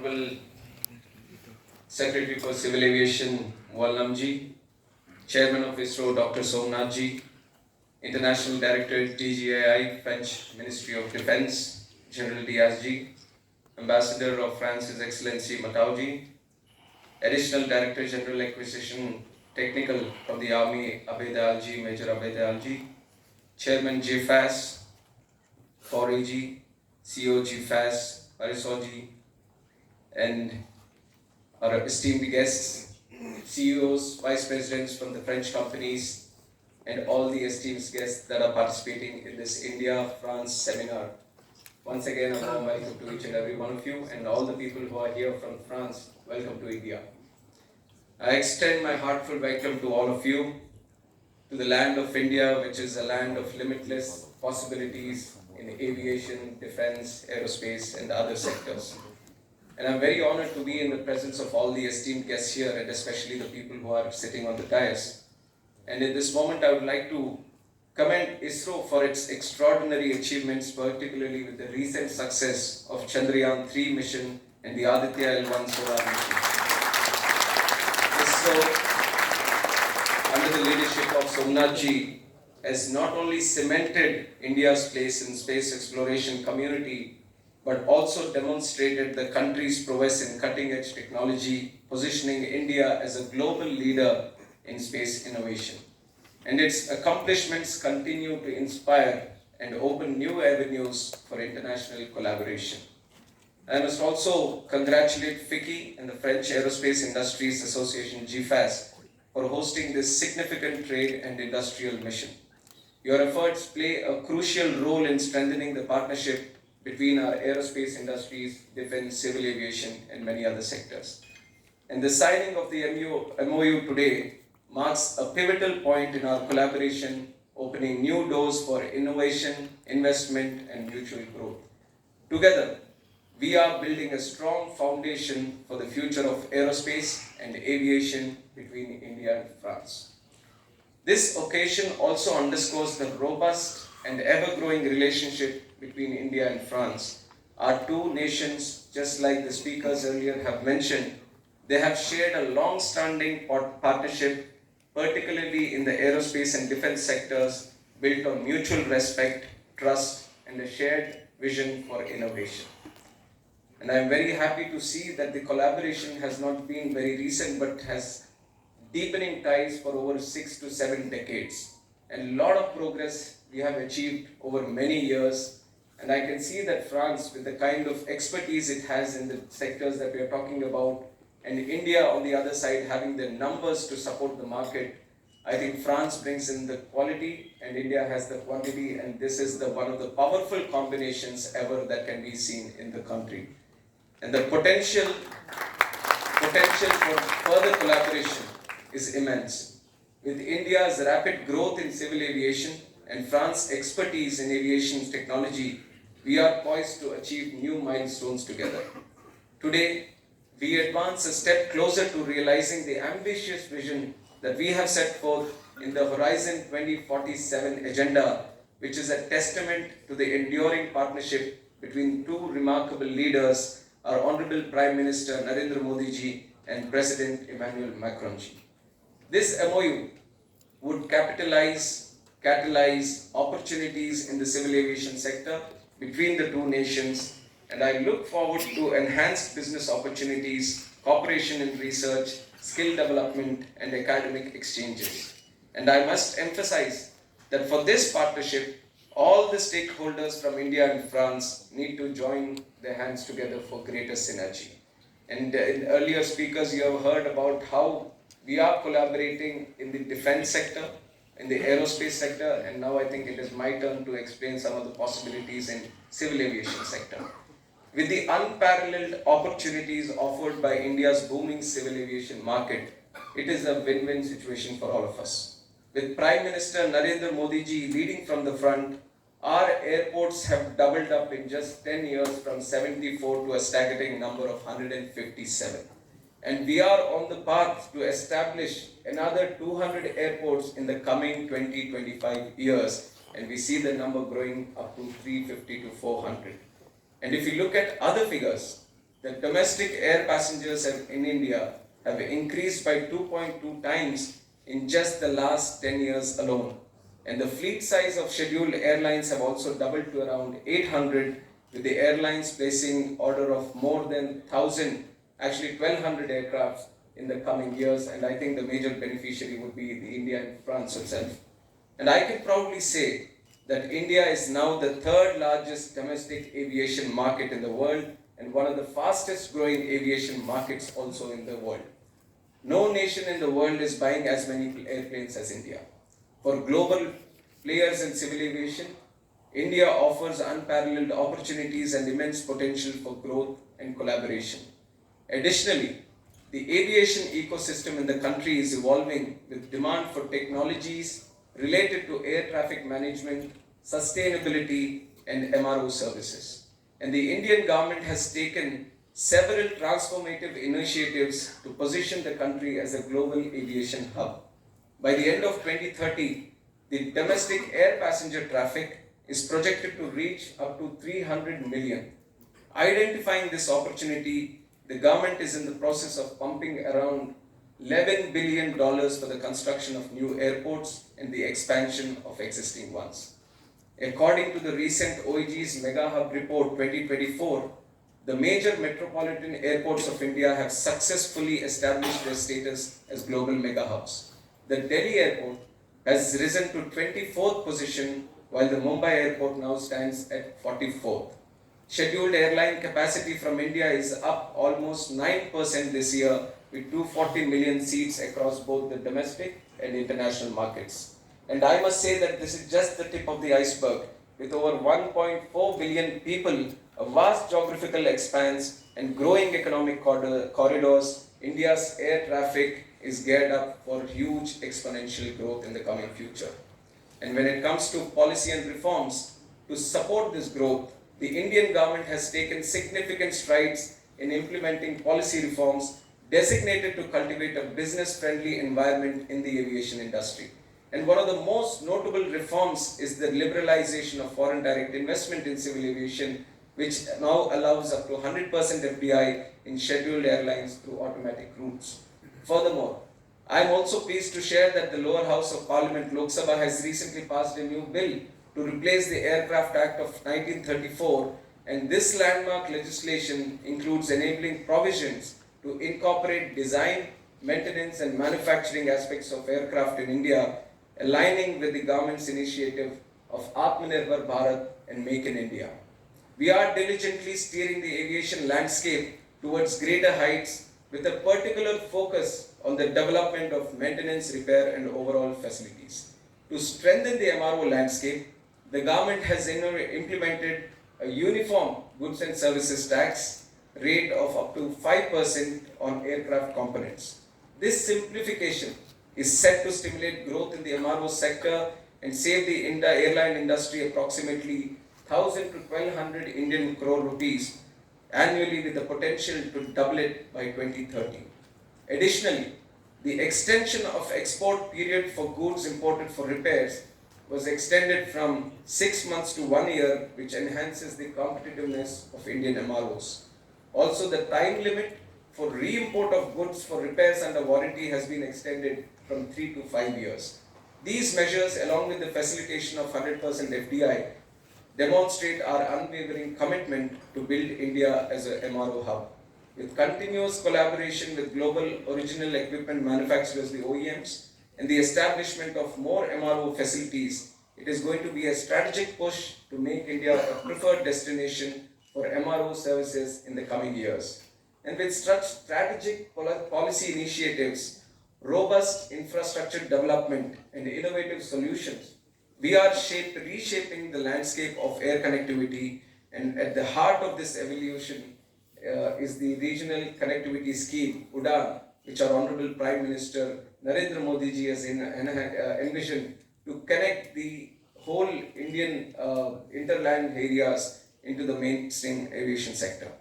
Honorable Secretary for Civil Aviation, Wallamji, Chairman of ISRO, Dr. Somnathji, International Director, DGAI, French Ministry of Defense, General Diazji, Ambassador of France, His Excellency Matauji, Additional Director General Acquisition Technical from the Army, Abedalji, Major Abedalji, Chairman GIFAS, Foriji, CEO GIFAS, Marisoji, and our esteemed guests, CEOs, Vice Presidents from the French companies, and all the esteemed guests that are participating in this India-France seminar. Once again, a warm welcome to each and every one of you, and all the people who are here from France, welcome to India. I extend my heartfelt welcome to all of you, to the land of India, which is a land of limitless possibilities in aviation, defense, aerospace, and other sectors. And I'm very honored to be in the presence of all the esteemed guests here, and especially the people who are sitting on the dais. And in this moment, I would like to commend ISRO for its extraordinary achievements, particularly with the recent success of Chandrayaan-3 mission and the Aditya L1 solar mission. ISRO, under the leadership of Somnathji, has not only cemented India's place in space exploration community, but also demonstrated the country's prowess in cutting-edge technology, positioning India as a global leader in space innovation. And its accomplishments continue to inspire and open new avenues for international collaboration. I must also congratulate FICCI and the French Aerospace Industries Association, GIFAS, for hosting this significant trade and industrial mission. Your efforts play a crucial role in strengthening the partnership between our aerospace industries, defense, civil aviation, and many other sectors. And the signing of the MOU today marks a pivotal point in our collaboration, opening new doors for innovation, investment, and mutual growth. Together, we are building a strong foundation for the future of aerospace and aviation between India and France. This occasion also underscores the robust and ever-growing relationship between India and France. Our two nations, just like the speakers earlier have mentioned, they have shared a long-standing partnership, particularly in the aerospace and defense sectors, built on mutual respect, trust, and a shared vision for innovation. And I am very happy to see that the collaboration has not been very recent, but has deepening ties for over 6 to 7 decades. And a lot of progress we have achieved over many years. And I can see that France, with the kind of expertise it has in the sectors that we are talking about, and India on the other side having the numbers to support the market, I think France brings in the quality and India has the quantity, and this is one of the powerful combinations ever that can be seen in the country. And the potential for further collaboration is immense. With India's rapid growth in civil aviation and France's expertise in aviation technology, we are poised to achieve new milestones together. Today, we advance a step closer to realizing the ambitious vision that we have set forth in the Horizon 2047 agenda, which is a testament to the enduring partnership between two remarkable leaders, our Honorable Prime Minister Narendra Modi ji and President Emmanuel Macron ji. This MOU would catalyze opportunities in the civil aviation sector between the two nations, and I look forward to enhanced business opportunities, cooperation in research, skill development, and academic exchanges. And I must emphasize that for this partnership, all the stakeholders from India and France need to join their hands together for greater synergy. And in earlier speakers, you have heard about how we are collaborating in the defense sector, in the aerospace sector, and now I think it is my turn to explain some of the possibilities in civil aviation sector. With the unparalleled opportunities offered by India's booming civil aviation market, it is a win-win situation for all of us. With Prime Minister Narendra Modi ji leading from the front, our airports have doubled up in just 10 years from 74 to a staggering number of 157. And we are on the path to establish another 200 airports in the coming 20-25 years. And we see the number growing up to 350 to 400. And if you look at other figures, the domestic air passengers in India have increased by 2.2 times in just the last 10 years alone. And the fleet size of scheduled airlines have also doubled to around 800, with the airlines placing order of more than 1,000, actually 1,200 aircraft in the coming years. And I think the major beneficiary would be the India and France itself. And I can proudly say that India is now the third largest domestic aviation market in the world and one of the fastest growing aviation markets also in the world. No nation in the world is buying as many airplanes as India. For global players in civil aviation, India offers unparalleled opportunities and immense potential for growth and collaboration. Additionally, the aviation ecosystem in the country is evolving with demand for technologies related to air traffic management, sustainability, and MRO services. And the Indian government has taken several transformative initiatives to position the country as a global aviation hub. By the end of 2030, the domestic air passenger traffic is projected to reach up to 300 million. Identifying this opportunity, the government is in the process of pumping around $11 billion for the construction of new airports and the expansion of existing ones. According to the recent OEG's Mega Hub Report 2024, the major metropolitan airports of India have successfully established their status as global mega hubs. The Delhi airport has risen to 24th position, while the Mumbai airport now stands at 44th. Scheduled airline capacity from India is up almost 9% this year, with 240 million seats across both the domestic and international markets. And I must say that this is just the tip of the iceberg. With over 1.4 billion people, a vast geographical expanse, and growing economic corridors, India's air traffic is geared up for huge exponential growth in the coming future. And when it comes to policy and reforms, to support this growth, the Indian government has taken significant strides in implementing policy reforms designated to cultivate a business-friendly environment in the aviation industry. And one of the most notable reforms is the liberalization of foreign direct investment in civil aviation, which now allows up to 100% FDI in scheduled airlines through automatic routes. Furthermore, I am also pleased to share that the lower house of Parliament, Lok Sabha, has recently passed a new bill to replace the Aircraft Act of 1934, and this landmark legislation includes enabling provisions to incorporate design, maintenance and manufacturing aspects of aircraft in India, aligning with the government's initiative of Atmanirbhar Bharat and Make in India. We are diligently steering the aviation landscape towards greater heights with a particular focus on the development of maintenance, repair and overall facilities. To strengthen the MRO landscape, the government has implemented a uniform goods and services tax rate of up to 5% on aircraft components. This simplification is set to stimulate growth in the MRO sector and save the airline industry approximately 1,000 to 1,200 Indian crore rupees annually, with the potential to double it by 2030. Additionally, the extension of export period for goods imported for repairs was extended from 6 months to 1 year, which enhances the competitiveness of Indian MROs. Also, the time limit for re-import of goods for repairs under warranty has been extended from 3 to 5 years. These measures, along with the facilitation of 100% FDI, demonstrate our unwavering commitment to build India as a MRO hub. With continuous collaboration with global original equipment manufacturers, the OEMs, and the establishment of more MRO facilities, it is going to be a strategic push to make India a preferred destination for MRO services in the coming years. And with such strategic policy initiatives, robust infrastructure development, and innovative solutions, we are reshaping the landscape of air connectivity, and at the heart of this evolution is the regional connectivity scheme, UDAN, which our Honorable Prime Minister Narendra Modi ji has envisioned to connect the whole Indian interland areas into the mainstream aviation sector.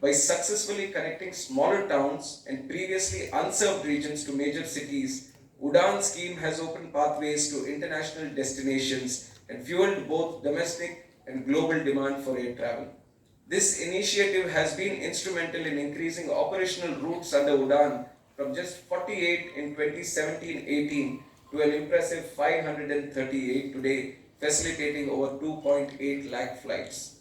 By successfully connecting smaller towns and previously unserved regions to major cities, UDAN scheme has opened pathways to international destinations and fueled both domestic and global demand for air travel. This initiative has been instrumental in increasing operational routes under UDAN from just 48 in 2017-18 to an impressive 538 today, facilitating over 2.8 lakh flights.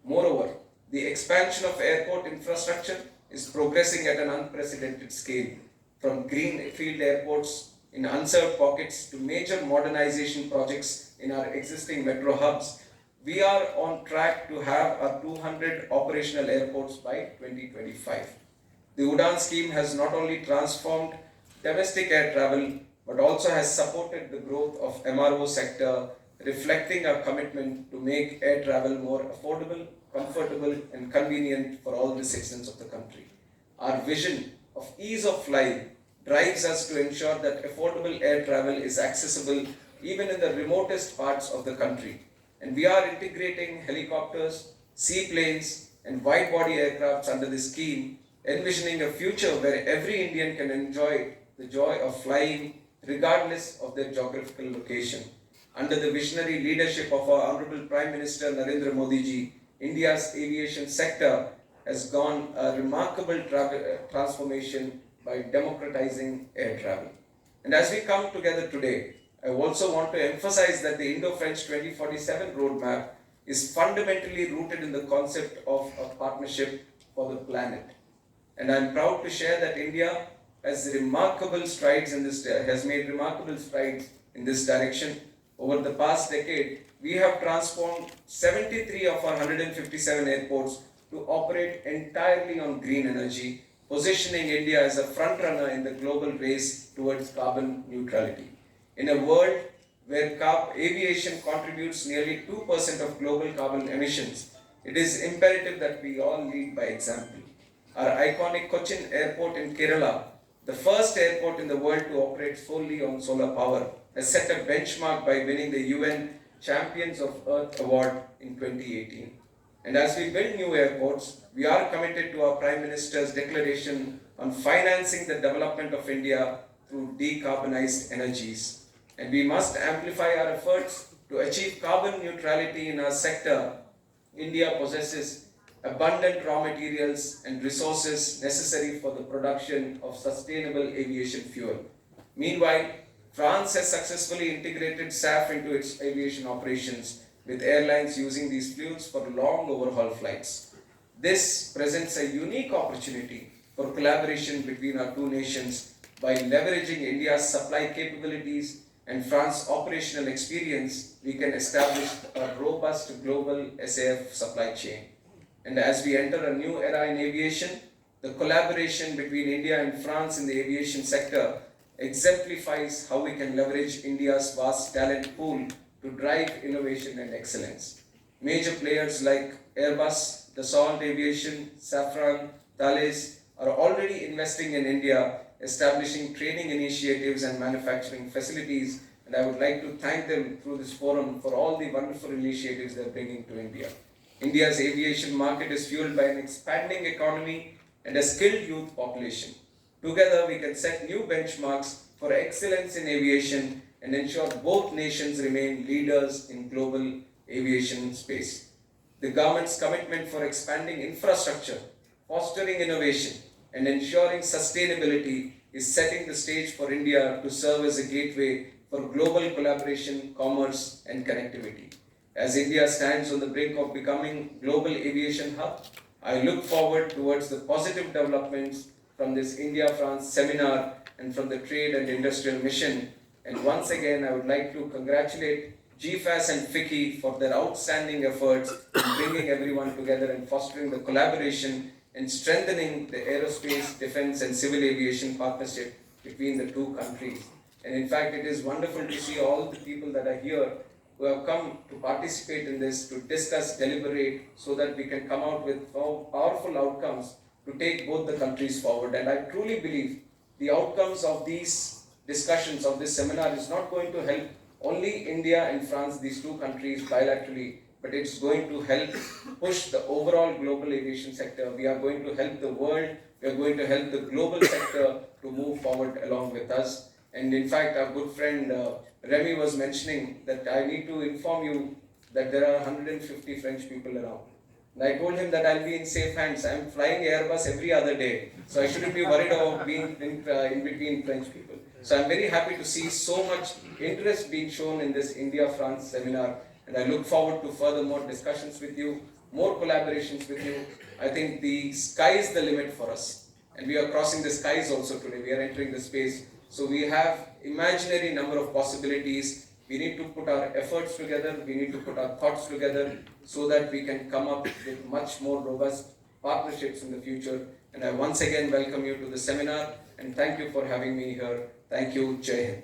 Moreover, the expansion of airport infrastructure is progressing at an unprecedented scale, from greenfield airports in unserved pockets to major modernization projects in our existing metro hubs. We are on track to have our 200 operational airports by 2025. The UDAN scheme has not only transformed domestic air travel but also has supported the growth of MRO sector, reflecting our commitment to make air travel more affordable, comfortable and convenient for all the citizens of the country. Our vision of ease of flying drives us to ensure that affordable air travel is accessible even in the remotest parts of the country. And we are integrating helicopters, seaplanes, and wide body aircrafts under this scheme, envisioning a future where every Indian can enjoy the joy of flying regardless of their geographical location. Under the visionary leadership of our Honorable Prime Minister Narendra Modi ji, India's aviation sector has gone a remarkable transformation by democratizing air travel. And as we come together today, I also want to emphasize that the Indo-French 2047 roadmap is fundamentally rooted in the concept of a partnership for the planet. And I'm proud to share that India has made remarkable strides in this direction. Over the past decade, we have transformed 73 of our 157 airports to operate entirely on green energy, positioning India as a frontrunner in the global race towards carbon neutrality. In a world where aviation contributes nearly 2% of global carbon emissions, it is imperative that we all lead by example. Our iconic Cochin Airport in Kerala, the first airport in the world to operate solely on solar power, has set a benchmark by winning the UN Champions of Earth Award in 2018. And as we build new airports, we are committed to our Prime Minister's declaration on financing the development of India through decarbonized energies. And we must amplify our efforts to achieve carbon neutrality in our sector. India possesses abundant raw materials and resources necessary for the production of sustainable aviation fuel. Meanwhile, France has successfully integrated SAF into its aviation operations, with airlines using these fuels for long overhaul flights. This presents a unique opportunity for collaboration between our two nations. By leveraging India's supply capabilities and France's operational experience, we can establish a robust global SAF supply chain. And as we enter a new era in aviation, the collaboration between India and France in the aviation sector exemplifies how we can leverage India's vast talent pool to drive innovation and excellence. Major players like Airbus, Dassault Aviation, Safran, Thales are already investing in India, establishing training initiatives and manufacturing facilities, and I would like to thank them through this forum for all the wonderful initiatives they are bringing to India. India's aviation market is fueled by an expanding economy and a skilled youth population. Together, we can set new benchmarks for excellence in aviation and ensure both nations remain leaders in global aviation space. The government's commitment for expanding infrastructure, fostering innovation, and ensuring sustainability is setting the stage for India to serve as a gateway for global collaboration, commerce, and connectivity. As India stands on the brink of becoming global aviation hub, I look forward towards the positive developments from this India-France seminar and from the Trade and Industrial Mission. And once again, I would like to congratulate GIFAS and FICCI for their outstanding efforts in bringing everyone together and fostering the collaboration and strengthening the aerospace, defense, and civil aviation partnership between the two countries. And in fact, it is wonderful to see all the people that are here who have come to participate in this, to discuss, deliberate, so that we can come out with powerful outcomes to take both the countries forward. And I truly believe the outcomes of these discussions, of this seminar, is not going to help only India and France, these two countries bilaterally, but it's going to help push the overall global aviation sector. We are going to help the world, we are going to help the global sector to move forward along with us. And in fact, our good friend Remy was mentioning that I need to inform you that there are 150 French people around. And I told him that I'll be in safe hands. I'm flying Airbus every other day, so I shouldn't be worried about being in between French people. So I'm very happy to see so much interest being shown in this India-France seminar, and I look forward to further more discussions with you, more collaborations with you. I think the sky is the limit for us, and we are crossing the skies also today. We are entering the space, so we have imaginary number of possibilities. We need to put our efforts together, we need to put our thoughts together so that we can come up with much more robust partnerships in the future. And I once again welcome you to the seminar and thank you for having me here. Thank you. Jai Hind.